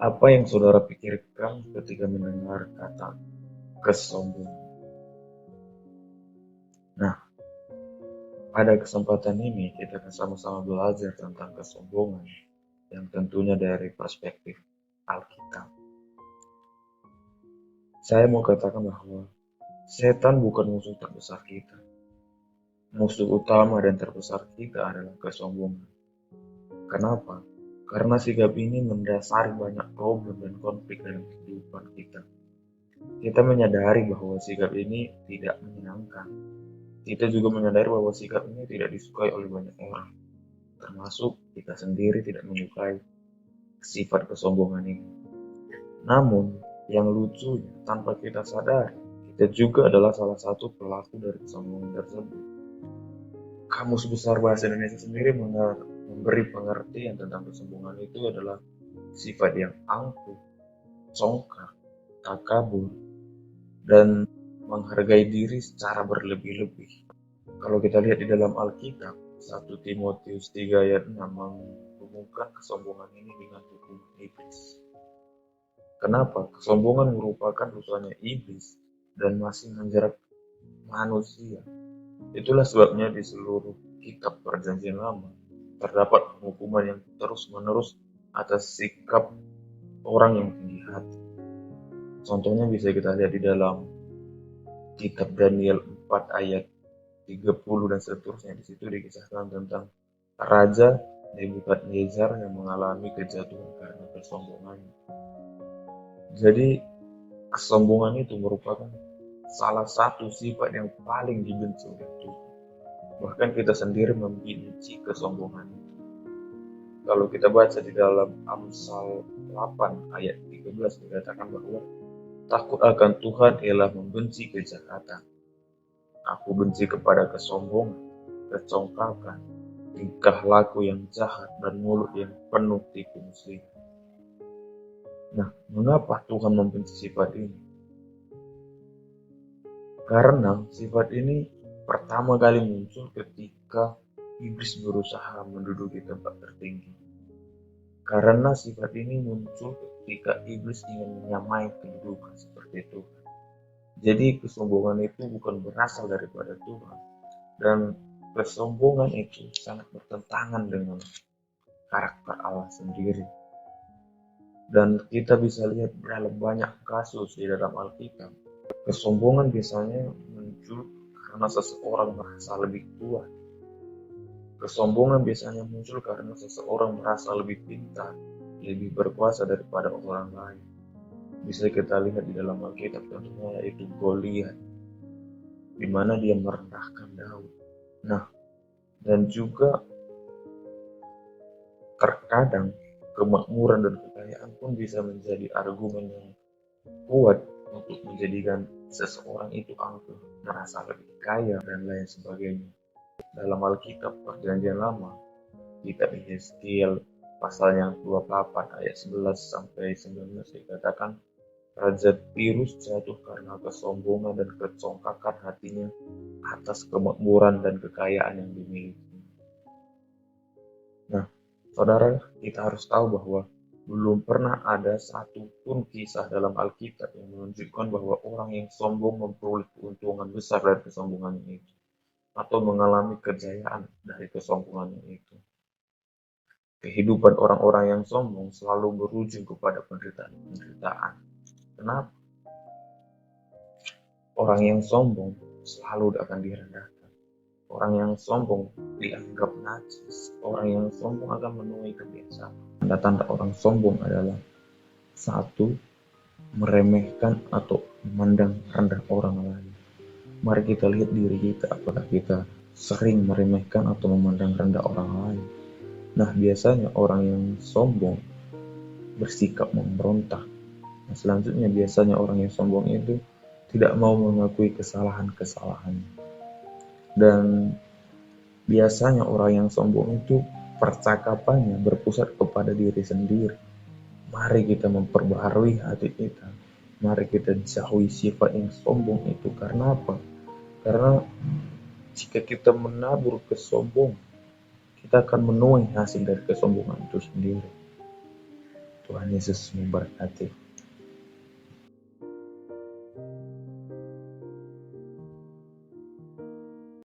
Apa yang saudara pikirkan ketika mendengar kata kesombongan? Nah, pada kesempatan ini kita akan sama-sama belajar tentang kesombongan yang tentunya dari perspektif Alkitab. Saya mau katakan bahwa setan bukan musuh terbesar kita. Musuh utama dan terbesar kita adalah kesombongan. Kenapa? Karena sikap ini mendasari banyak problem dan konflik dalam kehidupan kita. Kita menyadari bahwa sikap ini tidak menyenangkan. Kita juga menyadari bahwa sikap ini tidak disukai oleh banyak orang, termasuk kita sendiri tidak menyukai sifat kesombongan ini. Namun, yang lucunya, tanpa kita sadari, kita juga adalah salah satu pelaku dari kesombongan tersebut. Kamus Besar Bahasa Indonesia sendiri memberi pengertian tentang kesombongan itu adalah sifat yang angkuh, congkak, takabur, dan menghargai diri secara berlebih-lebih. Kalau kita lihat di dalam Alkitab, 1 Timotius 3 ayat 6 menghubungkan kesombongan ini dengan hukuman iblis. Kenapa? Kesombongan merupakan usahanya iblis dan masih menjerat manusia. Itulah sebabnya di seluruh kitab Perjanjian Lama terdapat hukuman yang terus-menerus atas sikap orang yang tinggi hati. Contohnya bisa kita lihat di dalam kitab Daniel 4 ayat 30 dan seterusnya. Di situ dikisahkan tentang Raja Nebukadnezar yang mengalami kejatuhan karena kesombongannya. Jadi kesombongan itu merupakan salah satu sifat yang paling dibenci oleh Tuhan. Bahkan kita sendiri membenci kesombongan itu. Kalau kita baca di dalam Amsal 8 ayat 13 dikatakan bahwa takut akan Tuhan ialah membenci kejahatan. Aku benci kepada kesombongan, kecongkakan, tingkah laku yang jahat, dan mulut yang penuh tipu muslihat. Nah, mengapa Tuhan membenci sifat ini? Karena sifat ini pertama kali muncul ketika iblis berusaha menduduki tempat tertinggi. Karena sifat ini muncul ketika iblis ingin menyamai kedudukan seperti Tuhan. Jadi kesombongan itu bukan berasal daripada Tuhan. Dan kesombongan itu sangat bertentangan dengan karakter Allah sendiri. Dan kita bisa lihat dalam banyak kasus di dalam Alkitab, kesombongan biasanya muncul karena seseorang merasa lebih kuat. Kesombongan biasanya muncul karena seseorang merasa lebih pintar, lebih berkuasa daripada orang lain. Bisa kita lihat di dalam Alkitab contohnya yaitu Goliat, di mana dia merendahkan Daud. Nah, dan juga terkadang kemakmuran dan kekayaan pun bisa menjadi argumen yang kuat untuk menjadikan seseorang itu angkuh, merasa lebih kaya dan lain sebagainya. Dalam Alkitab Perjanjian Lama, kitab Yeskiel pasal yang 28 ayat 11 sampai 19 dikatakan Raja Tirus jatuh karena kesombongan dan kecongkakan hatinya atas kemakmuran dan kekayaan yang dimiliki. Nah, saudara, kita harus tahu bahwa belum pernah ada satu pun kisah dalam Alkitab yang menunjukkan bahwa orang yang sombong memperoleh keuntungan besar dari kesombongannya itu, atau mengalami kejayaan dari kesombongannya itu. Kehidupan orang-orang yang sombong selalu berujung kepada penderitaan. Kenapa? Orang yang sombong selalu akan direndahkan. Orang yang sombong dianggap najis. Orang yang sombong akan menuai kebiasaan. Tanda-tanda orang sombong adalah satu, meremehkan atau memandang rendah orang lain. Mari kita lihat diri kita, apakah kita sering meremehkan atau memandang rendah orang lain. Nah, biasanya orang yang sombong bersikap memberontak. Nah, selanjutnya biasanya orang yang sombong itu tidak mau mengakui kesalahan-kesalahannya. Dan biasanya orang yang sombong itu percakapannya berpusat kepada diri sendiri. Mari kita memperbaharui hati kita. Mari kita jauhi sifat yang sombong itu. Karena apa? Karena jika kita menabur kesombongan, kita akan menuai hasil dari kesombongan itu sendiri. Tuhan Yesus memberkati.